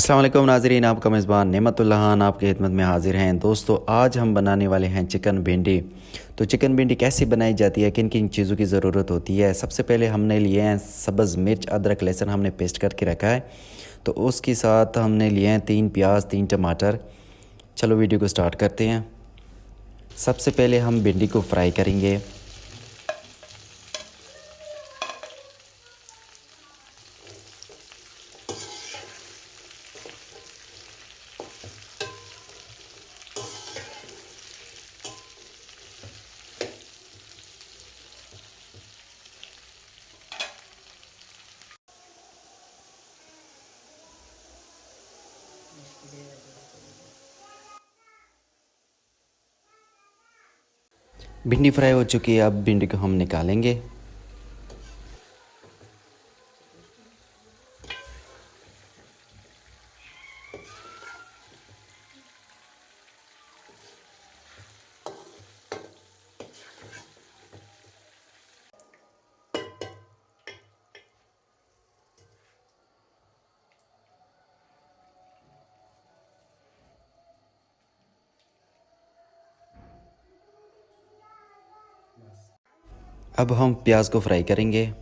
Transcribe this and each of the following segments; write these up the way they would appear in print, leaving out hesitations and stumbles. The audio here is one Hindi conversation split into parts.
अस्सलाम वालेकुम नाज़रीन, आपका मेज़बान नेमतुल्लाहान आपकी खिदमत में हाज़िर हैं। दोस्तों, आज हम बनाने वाले हैं चिकन भिंडी। तो चिकन भिंडी कैसे बनाई जाती है, किन किन चीज़ों की ज़रूरत होती है। सबसे पहले हमने लिए हैं सब्ज़ मिर्च, अदरक, लहसुन हमने पेस्ट करके रखा है। तो उसके साथ हमने लिए हैं 3 प्याज, 3 टमाटर। चलो वीडियो को स्टार्ट करते हैं। सबसे पहले हम भिंडी को फ्राई करेंगे। भिंडी फ्राई हो चुकी है, अब भिंडी को हम निकालेंगे। अब हम प्याज को फ्राई करेंगे।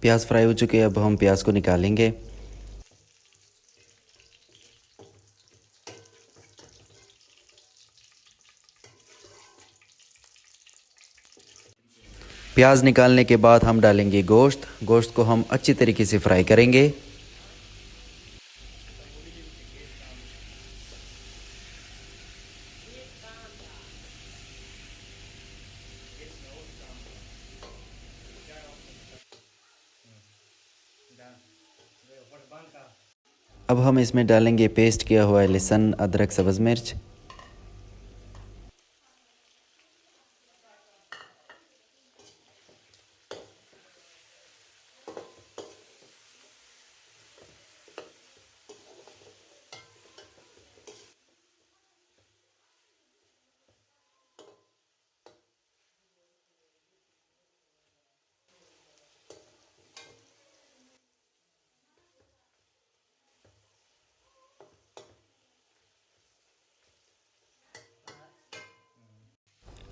प्याज फ्राई हो चुके हैं, अब हम प्याज को निकालेंगे। प्याज निकालने के बाद हम डालेंगे गोश्त। गोश्त को हम अच्छी तरीके से फ्राई करेंगे। अब हम इसमें डालेंगे पेस्ट किया हुआ लहसुन, अदरक, सब्ज़ मिर्च।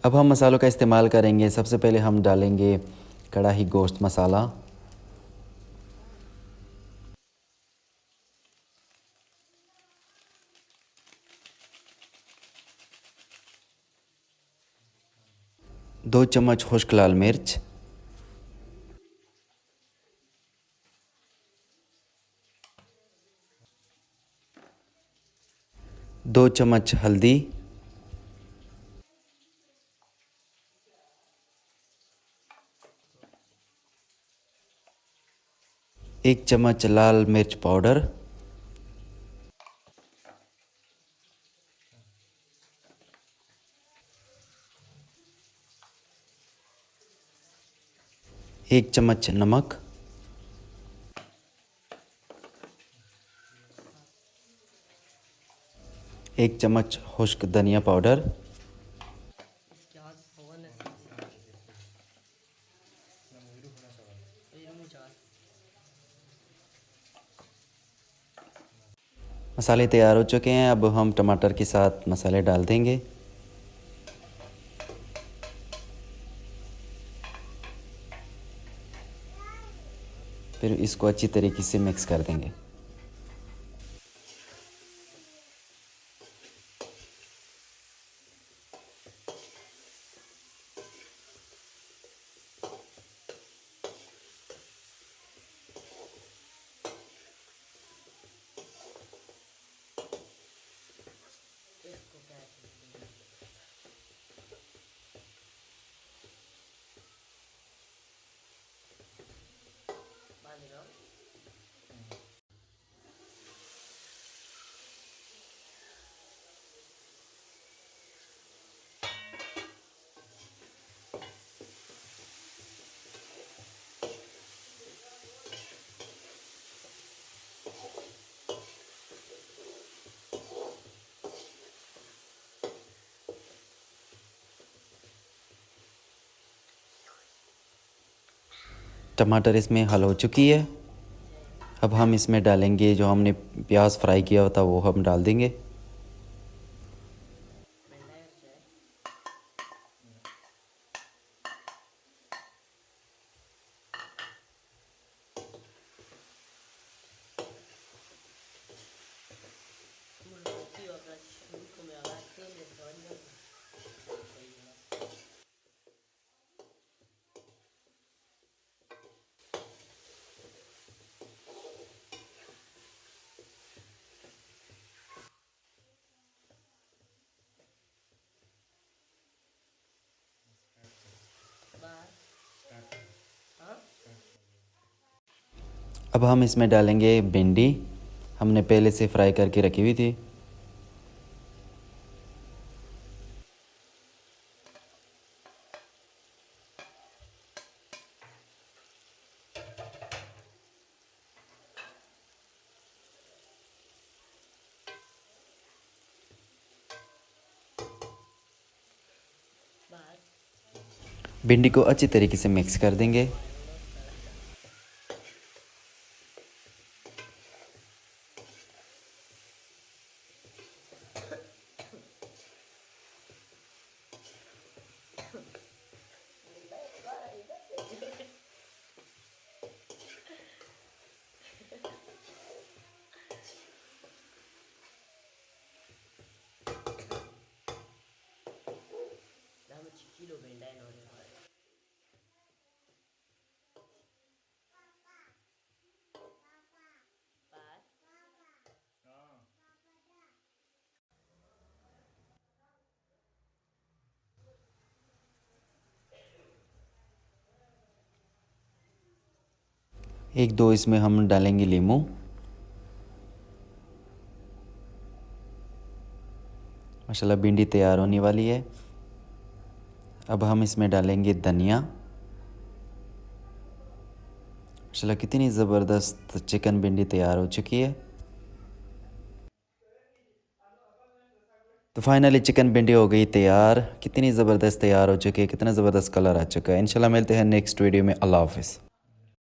अब हम मसालों का इस्तेमाल करेंगे। सबसे पहले हम डालेंगे कढ़ाई गोश्त मसाला। 2 चम्मच खुश्क लाल मिर्च। 2 चम्मच हल्दी। 1 चम्मच लाल मिर्च पाउडर। 1 चम्मच नमक। 1 चम्मच खुश्क धनिया पाउडर। मसाले तैयार हो चुके हैं, अब हम टमाटर के साथ मसाले डाल देंगे। फिर इसको अच्छी तरीके से मिक्स कर देंगे। टमाटर इसमें हल हो चुकी है। अब हम इसमें डालेंगे जो हमने प्याज फ्राई किया होता वो हम डाल देंगे। अब हम इसमें डालेंगे भिंडी, हमने पहले से फ्राई करके रखी हुई थी। भिंडी को अच्छी तरीके से मिक्स कर देंगे। एक दो इसमें हम डालेंगे नींबू। माशाल्लाह भिंडी तैयार होने वाली है। अब हम इसमें डालेंगे धनिया। माशाल्लाह कितनी ज़बरदस्त चिकन भिंडी तैयार हो चुकी है। तो फाइनली चिकन भिंडी हो गई तैयार। कितनी ज़बरदस्त तैयार हो चुकी है, कितना ज़बरदस्त कलर आ चुका है। इंशाल्लाह मिलते हैं नेक्स्ट वीडियो में। अल्लाह हाफ़िज़।